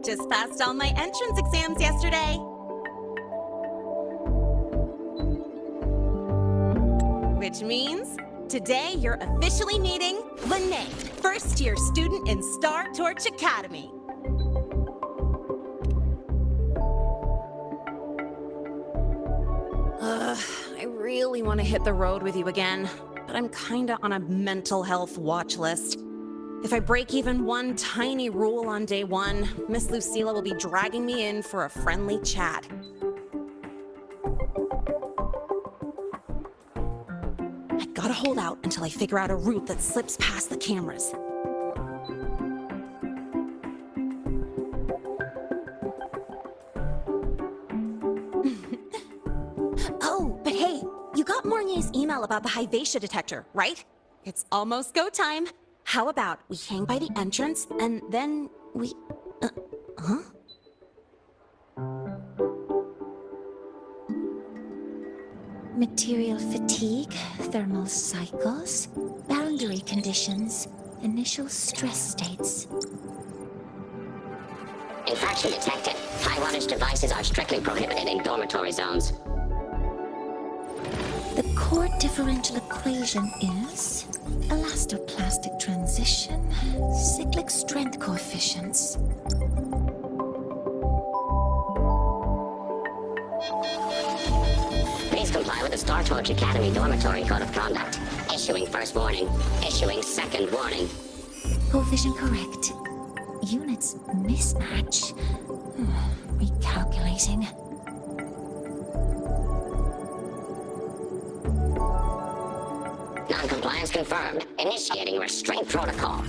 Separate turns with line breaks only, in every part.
Just passed all my entrance exams yesterday. Which means today you're officially meeting Lene, first-year student in Star Torch Academy. I really want to hit the road with you again, but I'm kinda on a mental health watch list. If I break even one tiny rule on day one, Miss Lucilla will be dragging me in for a friendly chat. I gotta hold out until I figure out a route that slips past the cameras. Oh, but hey, you got Mornier's email about the Hyvatia detector, right? It's almost go time. How about we hang by the entrance and then we... huh?
Material fatigue, thermal cycles, boundary conditions, initial stress states.
Infraction detected. High wattage devices are strictly prohibited in dormitory zones.
The core differential equation is elastoplastic transition, cyclic strength coefficients.
Please comply with the Star Torch Academy Dormitory Code of Conduct. Issuing first warning. Issuing second warning.
Coefficient correct. Units mismatch. Recalculating.
Non-compliance confirmed. Initiating restraint protocol.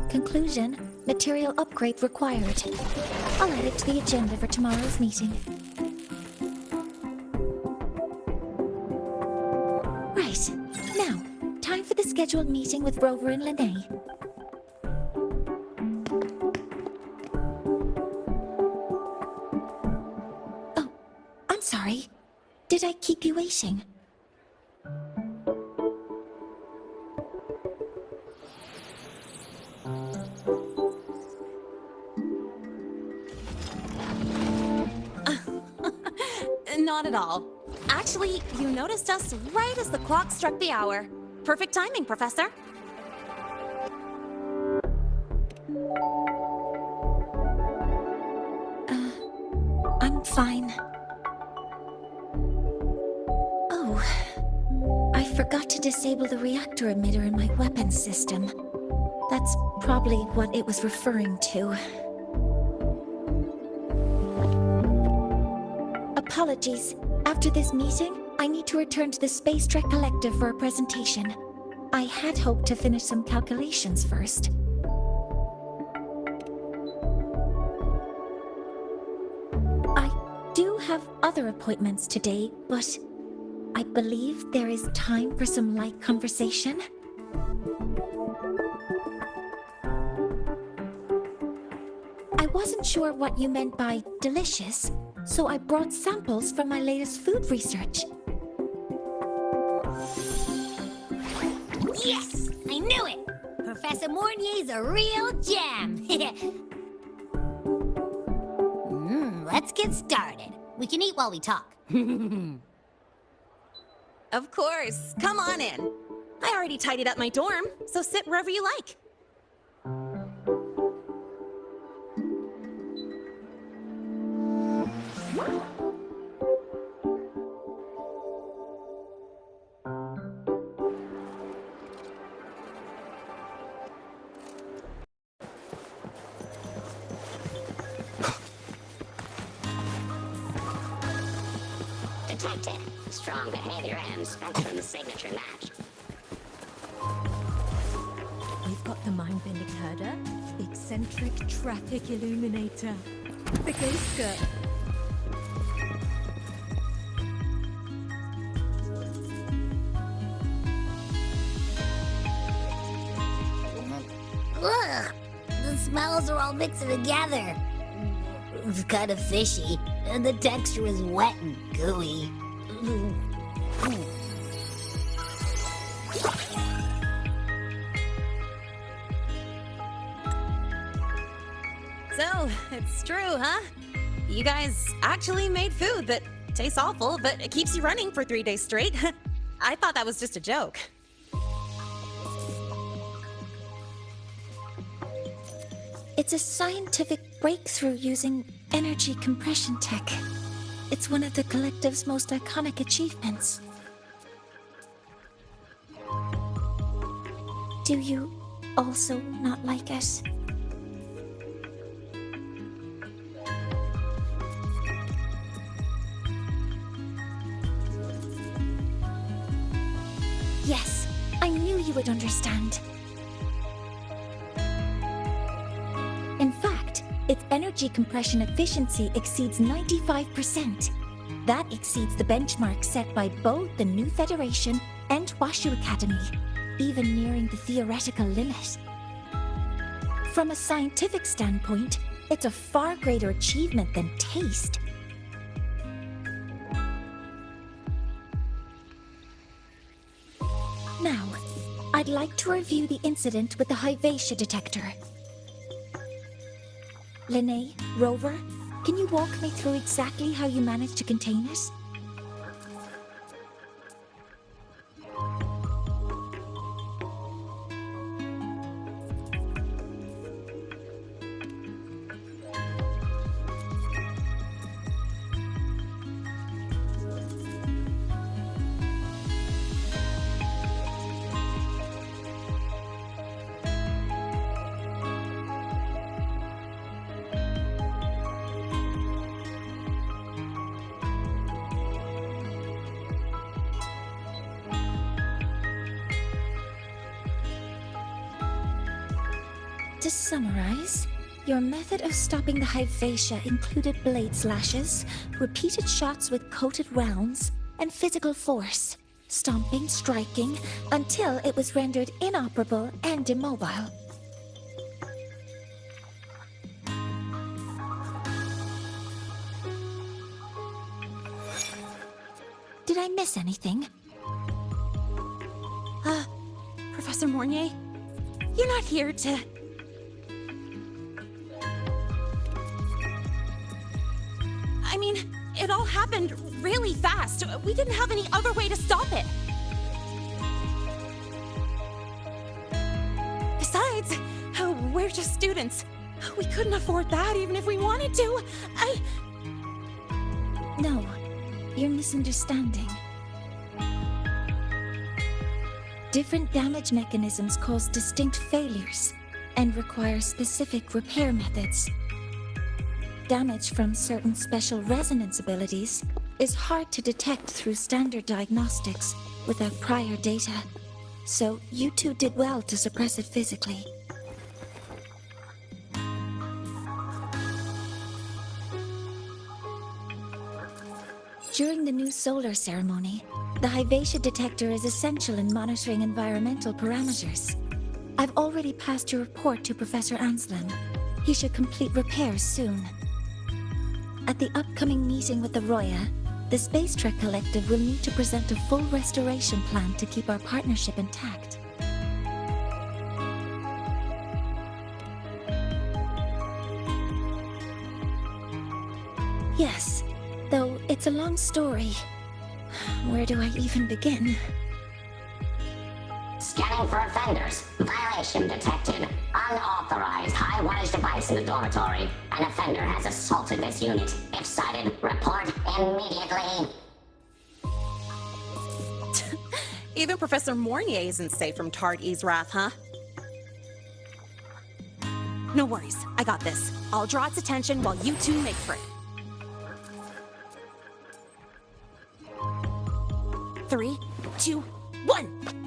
Conclusion. Material upgrade required. I'll add it to the agenda for tomorrow's meeting. Right. Now, time for the scheduled meeting with Rover and Lene. Oh, I'm sorry. Did I keep you waiting?
Not at all. Actually, you noticed us right as the clock struck the hour. Perfect timing, Professor.
I'm fine. Oh, I forgot to disable the reactor emitter in my weapons system. That's probably what it was referring to. Apologies. After this meeting, I need to return to the Space Trek Collective for a presentation. I had hoped to finish some calculations first. I do have other appointments today, but I believe there is time for some light conversation. I wasn't sure what you meant by delicious, so I brought samples from my latest food research.
Yes! I knew it! Professor Mornier's a real gem! Let's get started. We can eat while we talk.
Of course. Come on in. I already tidied up my dorm, so sit wherever you like.
Detected. Strong behavior and spectrum signature match.
We've got the mind-bending herder, the eccentric traffic illuminator, the ghost girl.
Ugh! The smells are all mixing together. It's kind of fishy, and the texture is wet and gooey.
So, it's true, huh? You guys actually made food that tastes awful, but it keeps you running for 3 days straight. I thought that was just a joke.
It's a scientific breakthrough using energy compression tech. It's one of the collective's most iconic achievements. Do you also not like it? Yes, I knew you would understand. In fact, its energy compression efficiency exceeds 95%. That exceeds the benchmark set by both the New Federation and Washu Academy, even nearing the theoretical limit. From a scientific standpoint, it's a far greater achievement than taste. Now, I'd like to review the incident with the Hyvatia detector. Linnae, Rover, can you walk me through exactly how you managed to contain it? To summarize, your method of stopping the Hyvatia included blade slashes, repeated shots with coated rounds, and physical force, stomping, striking, until it was rendered inoperable and immobile. Did I miss anything?
Professor Mornier, you're not here to... I mean, it all happened really fast. We didn't have any other way to stop it. Besides, we're just students. We couldn't afford that even if we wanted to.
No, you're misunderstanding. Different damage mechanisms cause distinct failures and require specific repair methods. Damage from certain special resonance abilities is hard to detect through standard diagnostics without prior data, so you two did well to suppress it physically. During the new solar ceremony, the Hyvatia detector is essential in monitoring environmental parameters. I've already passed your report to Professor Anselm. He should complete repairs soon. At the upcoming meeting with the Roya, the Space Trek Collective will need to present a full restoration plan to keep our partnership intact. Yes, though it's a long story. Where do I even begin?
Scanning for offenders. Violation detected. Unauthorized high wattage device in the dormitory. An offender has assaulted this unit. If sighted, report immediately.
Even Professor Mornier isn't safe from Tard-E's wrath, huh? No worries, I got this. I'll draw its attention while you two make for it. 3, 2, 1!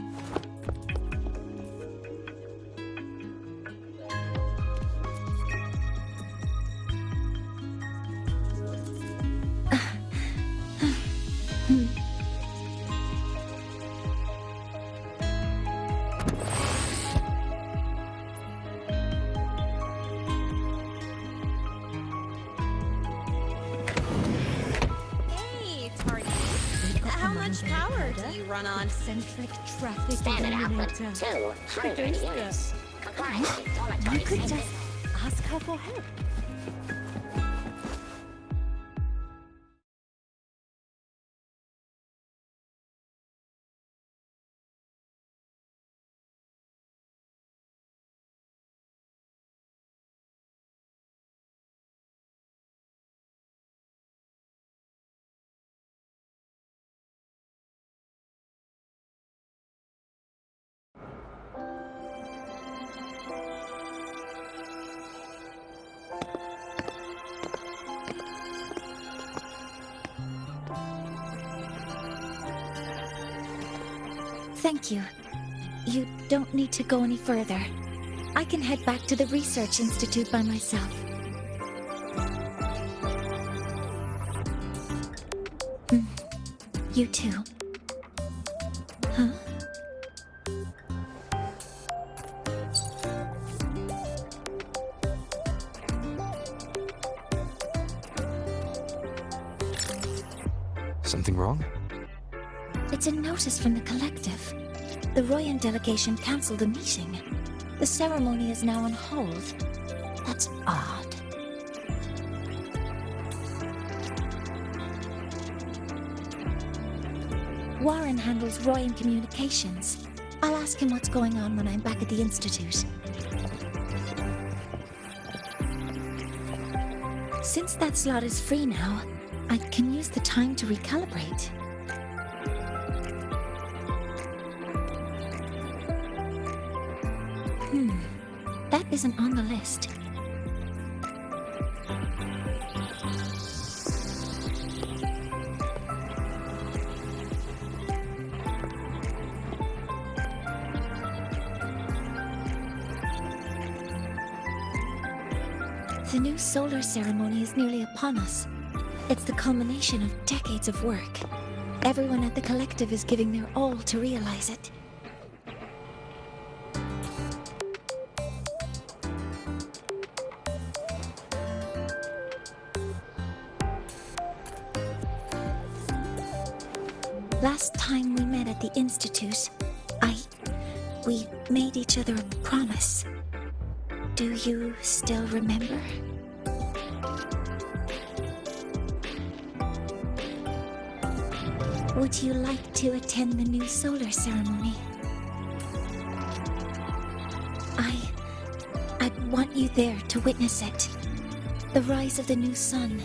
Hey, Tardy. How much power do you run on?
Eccentric traffic
Standard output
illuminator.
200 units. Compliance with dormitory
You could
safety.
just ask her for help.
Thank you. You don't need to go any further. I can head back to the research institute by myself. You too. Huh?
Something wrong?
It's a notice from the collective. The Royan delegation cancelled the meeting. The ceremony is now on hold. That's odd. Warren handles Royan communications. I'll ask him what's going on when I'm back at the Institute. Since that slot is free now, I can use the time to recalibrate. That isn't on the list. The new solar ceremony is nearly upon us. It's the culmination of decades of work. Everyone at the collective is giving their all to realize it. Last time we met at the Institute, we made each other a promise. Do you still remember? Would you like to attend the new solar ceremony? I'd want you there to witness it. The rise of the new sun,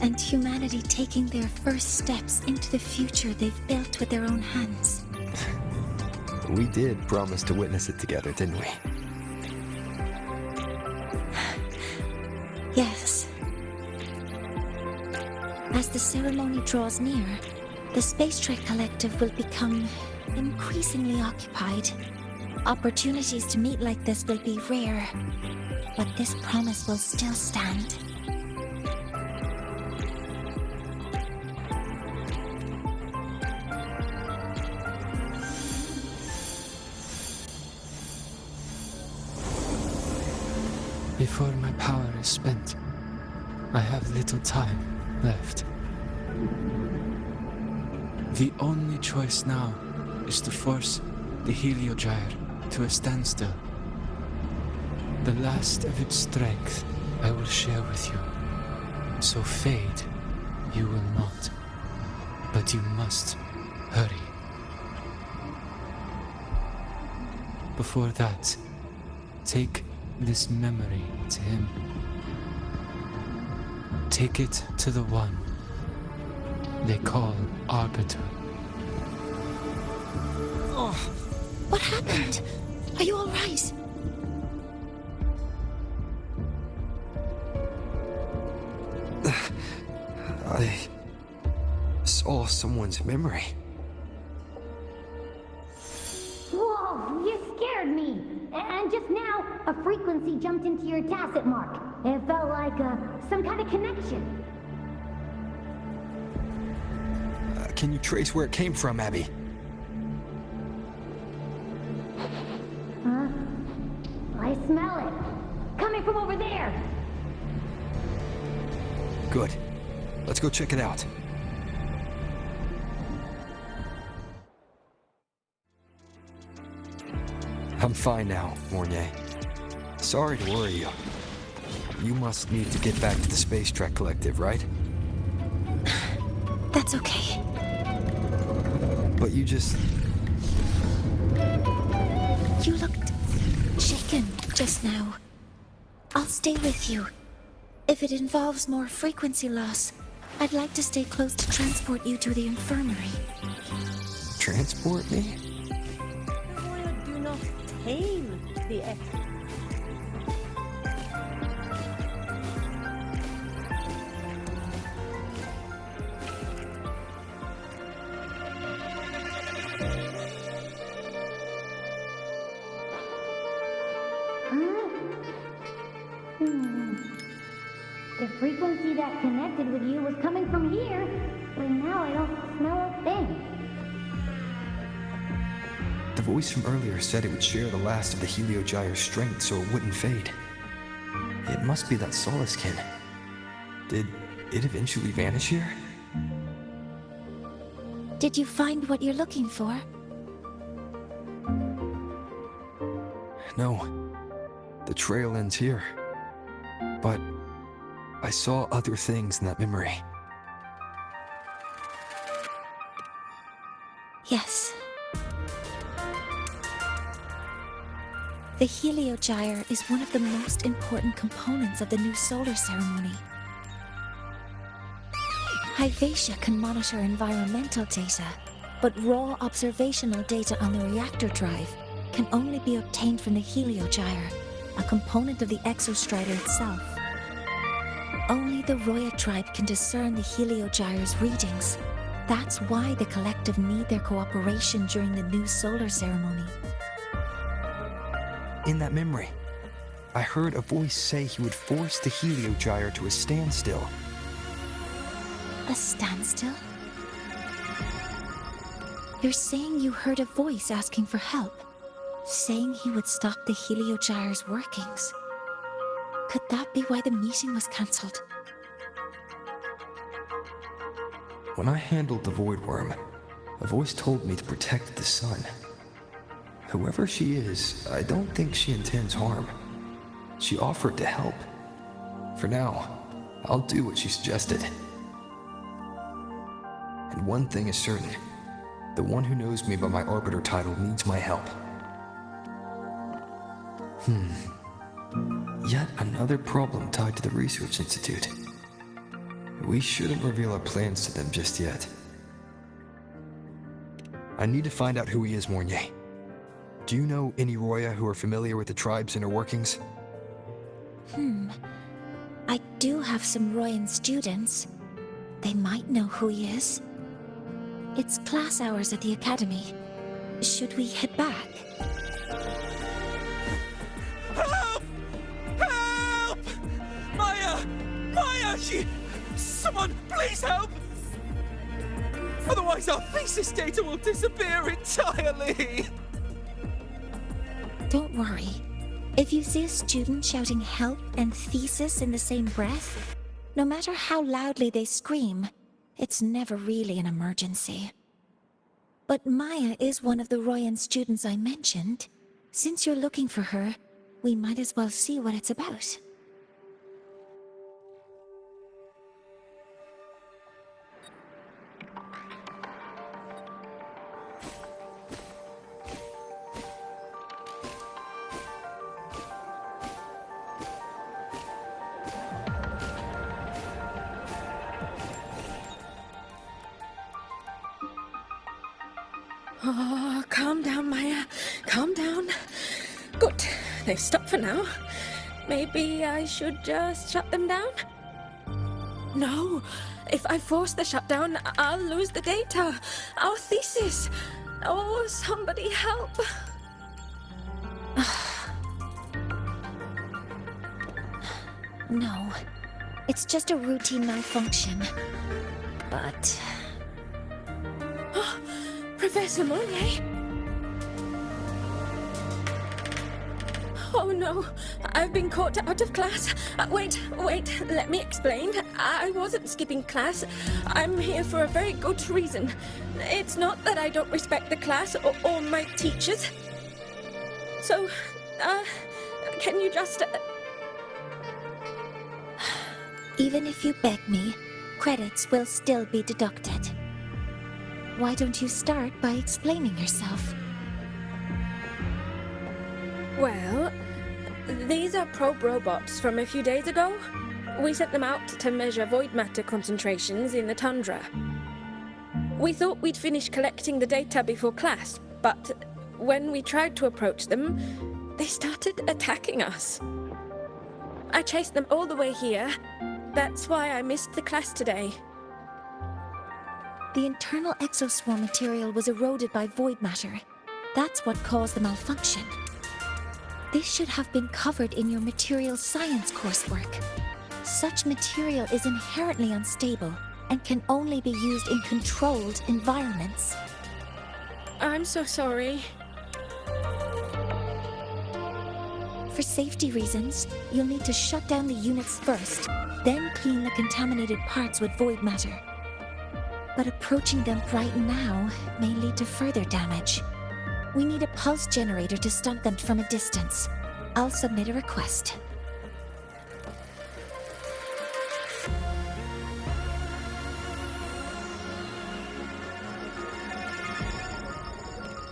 and humanity taking their first steps into the future they've built with their own hands.
We did promise to witness it together, didn't we?
Yes. As the ceremony draws near, the Space Trek Collective will become increasingly occupied. Opportunities to meet like this will be rare, but this promise will still stand.
Before my power is spent, I have little time left. The only choice now is to force the Heliogyre to a standstill. The last of its strength I will share with you. So fade you will not. But you must hurry. Before that, take this memory to him. Take it to the one they call Arbiter.
Oh, what happened? Are you all right?
I saw someone's memory.
Whoa, you scared me. And just now, a frequency jumped into your tacit mark. It felt like some kind of connection.
Can you trace where it came from, Abby?
Huh? I smell it. Coming from over there.
Good. Let's go check it out. I'm fine now, Mornay. Sorry to worry you. you must need to get back to the Space Trek Collective, right?
That's okay.
But you just...
You looked shaken just now. I'll stay with you. If it involves more frequency loss, I'd like to stay close to transport you to the infirmary.
Transport me?
Do not tame the X.
The frequency that connected with you was coming from here, but now I don't smell a thing.
The voice from earlier said it would share the last of the Heliogyre's strength so it wouldn't fade. It must be that Solace kin. Did it eventually vanish here?
Did you find what you're looking for?
No. The trail ends here. But I saw other things in that memory.
Yes. The Heliogyre is one of the most important components of the new solar ceremony. Hyvatia can monitor environmental data, but raw observational data on the reactor drive can only be obtained from the Heliogyre, a component of the exostrider itself. Only the Roya tribe can discern the Heliogyre's readings. That's why the collective need their cooperation during the new solar ceremony.
In that memory, I heard a voice say he would force the Heliogyre to a standstill.
A standstill? You're saying you heard a voice asking for help, saying he would stop the Heliogyre's workings. Could that be why the meeting was cancelled?
When I handled the Void Worm, a voice told me to protect the sun. Whoever she is, I don't think she intends harm. She offered to help. For now, I'll do what she suggested. And one thing is certain. The one who knows me by my Arbiter title needs my help. Yet another problem tied to the Research Institute. We shouldn't reveal our plans to them just yet. I need to find out who he is, Mornier. Do you know any Roya who are familiar with the tribe's inner workings?
I do have some Royan students. They might know who he is. It's class hours at the academy. Should we head back?
Help! Help! Maya! Maya! Someone, please help! Otherwise our thesis data will disappear entirely!
Don't worry. If you see a student shouting help and thesis in the same breath, no matter how loudly they scream, it's never really an emergency. But Maya is one of the Royan students I mentioned. Since you're looking for her, we might as well see what it's about.
Oh, calm down, Maya. Calm down. Good. They've stopped for now. Maybe I should just shut them down? No. If I force the shutdown, I'll lose the data. Our thesis. Oh, somebody help.
No. It's just a routine malfunction. But...
Professor Mornier? Oh no, I've been caught out of class. Wait, let me explain. I wasn't skipping class. I'm here for a very good reason. It's not that I don't respect the class or my teachers. So, can you just...
Even if you beg me, credits will still be deducted. Why don't you start by explaining yourself?
Well, these are probe robots from a few days ago. We sent them out to measure void matter concentrations in the tundra. We thought we'd finish collecting the data before class, but when we tried to approach them, they started attacking us. I chased them all the way here. That's why I missed the class today.
The internal exoswarm material was eroded by void matter. That's what caused the malfunction. This should have been covered in your material science coursework. Such material is inherently unstable and can only be used in controlled environments.
I'm so sorry.
For safety reasons, you'll need to shut down the units first, then clean the contaminated parts with void matter. But approaching them right now may lead to further damage. We need a pulse generator to stun them from a distance. I'll submit a request.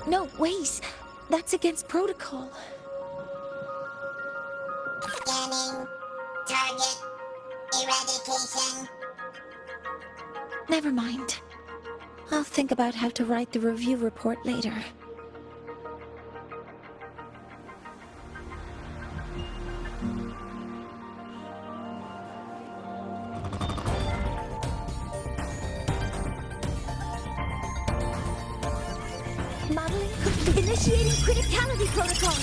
No, wait! That's against protocol.
Scanning. Target. Eradication.
Never mind. I'll think about how to write the review report later. Modeling. Initiating criticality protocol.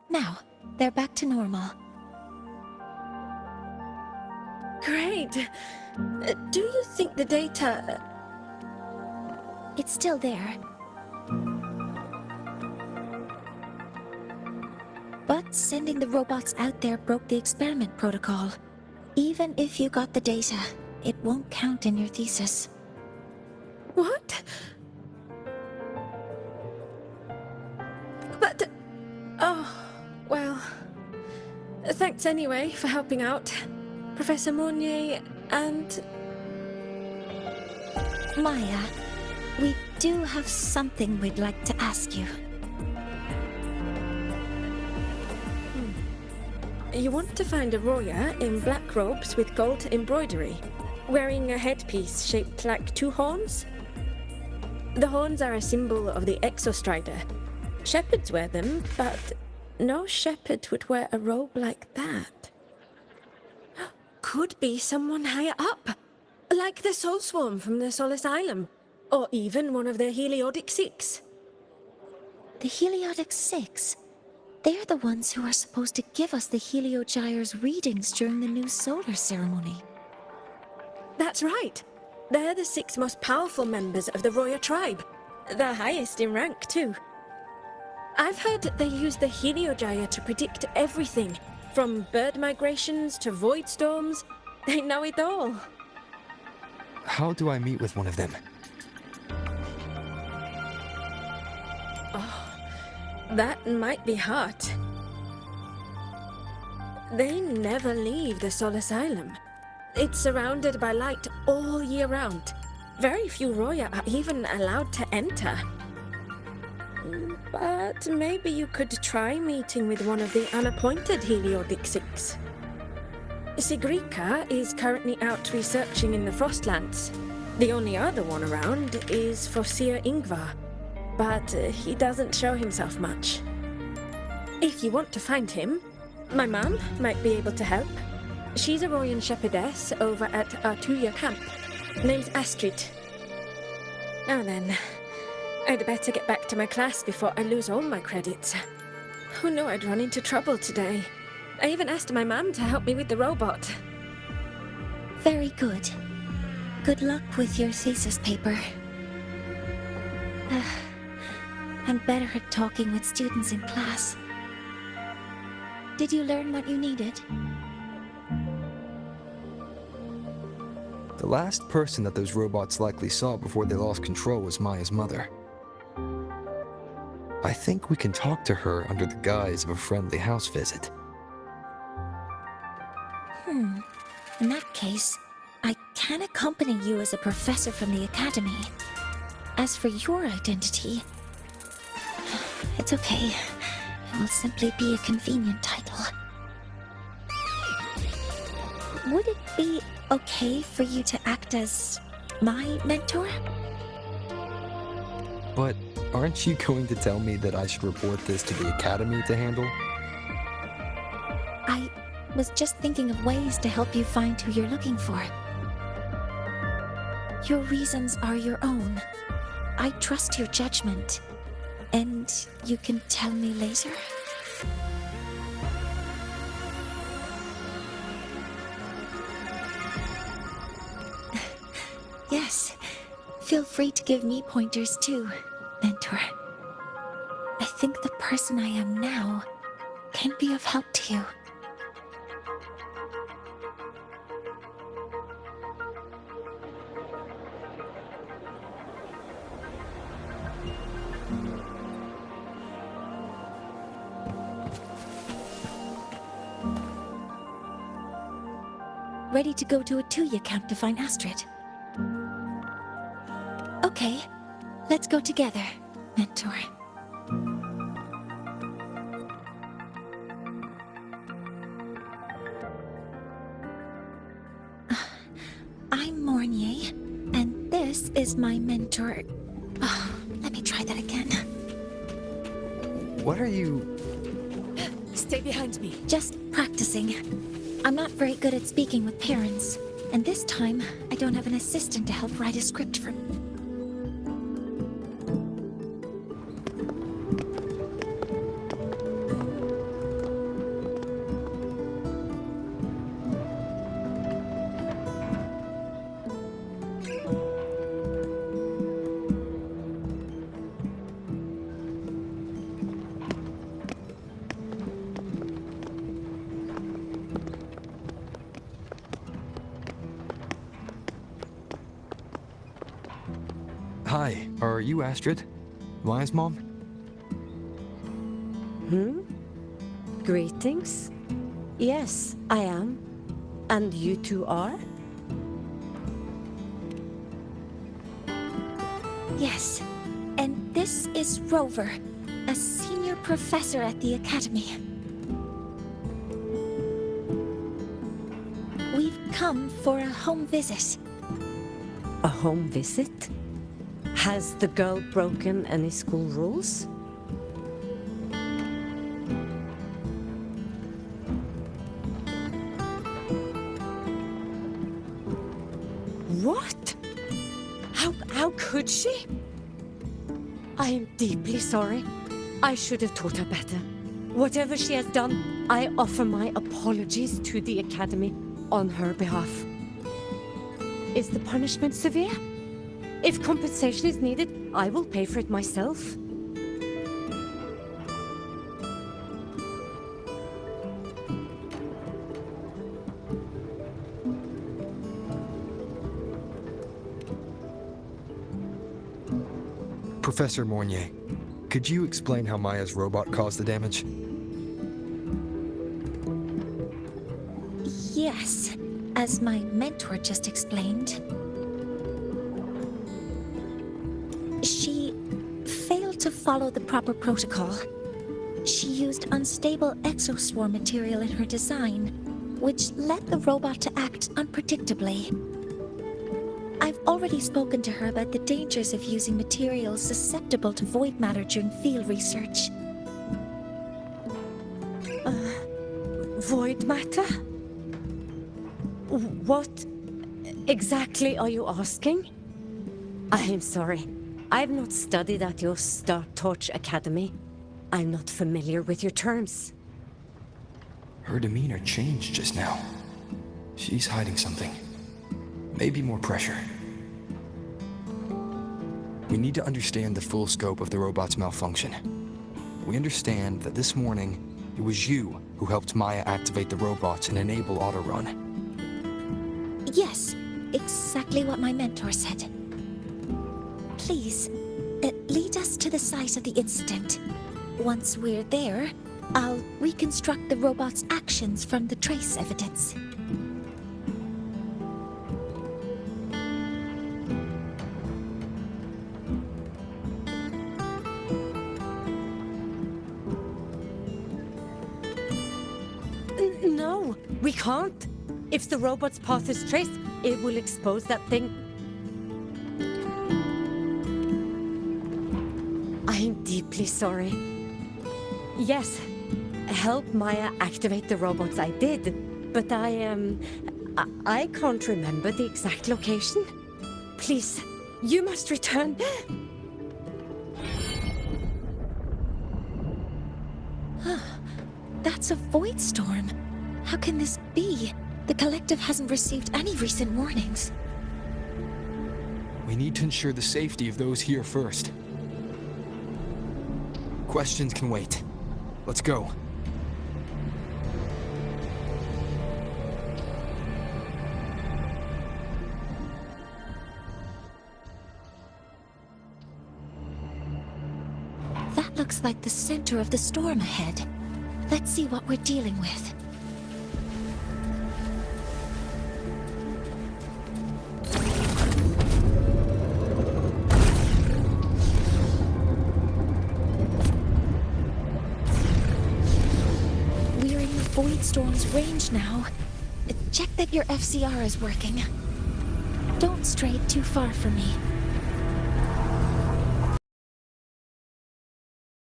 Now, they're back to normal.
Great. Do you think the data...
It's still there. But sending the robots out there broke the experiment protocol. Even if you got the data, it won't count in your thesis.
What? But... Oh, well... Thanks anyway for helping out, Professor Mournier and...
Maya, we do have something we'd like to ask you.
You want to find a Roya in black robes with gold embroidery, wearing a headpiece shaped like two horns? The horns are a symbol of the Exostrider. Shepherds wear them, but no shepherd would wear a robe like that. Could be someone higher up, like the Soul Swarm from the Sol Asylum, or even one of the Heliodic Six.
The Heliodic Six? They're the ones who are supposed to give us the Heliogyre's readings during the new solar ceremony.
That's right. They're the 6 most powerful members of the Roya tribe. The highest in rank, too. I've heard they use the Heliogyre to predict everything, from bird migrations to void storms. They know it all.
How do I meet with one of them?
That might be hard. They never leave the Sol Asylum. It's surrounded by light all year round. Very few Roya are even allowed to enter. But maybe you could try meeting with one of the unappointed Heliodic Six. Sigrika is currently out researching in the Frostlands. The only other one around is Fossier Ingvar, but he doesn't show himself much. If you want to find him, my mum might be able to help. She's a Royan shepherdess over at Artuya camp. Name's Astrid. Now then, I'd better get back to my class before I lose all my credits. Who knew I'd run into trouble today? I even asked my mum to help me with the robot.
Very good. Good luck with your thesis paper. I'm better at talking with students in class. Did you learn what you needed?
last person that those robots likely saw before they lost control was Maya's mother. I think we can talk to her under the guise of a friendly house visit.
In that case, I can accompany you as a professor from the academy. As for your identity, it's okay. It will simply be a convenient title. Would it be okay for you to act as my mentor?
But aren't you going to tell me that I should report this to the academy to handle?
I was just thinking of ways to help you find who you're looking for. Your reasons are your own. I trust your judgment. And you can tell me later? Yes. Feel free to give me pointers too, mentor. I think the person I am now can be of help to you. Ready to go to a Tuya camp to find Astrid? Okay, let's go together, mentor. I'm Mornier, and this is my mentor. Oh, let me try that again.
What are you...
Stay behind me.
Just practicing. I'm not very good at speaking with parents, and this time I don't have an assistant to help write a script for me.
Hi, are you Astrid? Maya's mom?
Greetings. Yes, I am. And you two are?
Yes, and this is Rover, a senior professor at the academy. We've come for a home visit.
A home visit? Has the girl broken any school rules? What? How could she? I am deeply sorry. I should have taught her better. Whatever she has done, I offer my apologies to the Academy on her behalf. Is the punishment severe? If compensation is needed, I will pay for it myself.
Professor Mornier, could you explain how Maya's robot caused the damage?
Yes, as my mentor just explained. She failed to follow the proper protocol. She used unstable exoswarm material in her design, which led the robot to act unpredictably. I've already spoken to her about the dangers of using materials susceptible to void matter during field research.
Void matter? What exactly are you asking? I am sorry. I have not studied at your Star Torch Academy. I'm not familiar with your terms.
Her demeanor changed just now. She's hiding something. Maybe more pressure. We need to understand the full scope of the robot's malfunction. We understand that this morning, it was you who helped Maya activate the robots and enable auto-run.
Yes, exactly what my mentor said. Please, lead us to the site of the incident. Once we're there, I'll reconstruct the robot's actions from the trace evidence.
No, we can't. If the robot's path is traced, it will expose that thing. I'm deeply sorry. Yes, help Maya activate the robots I did, but I can't remember the exact location. Please, you must return.
That's a void storm. How can this be? The collective hasn't received any recent warnings.
We need to ensure the safety of those here first. Questions can wait. Let's go.
That looks like the center of the storm ahead. Let's see what we're dealing with. We're in the void storm's range now. Check that your FCR is working. Don't stray too far from me.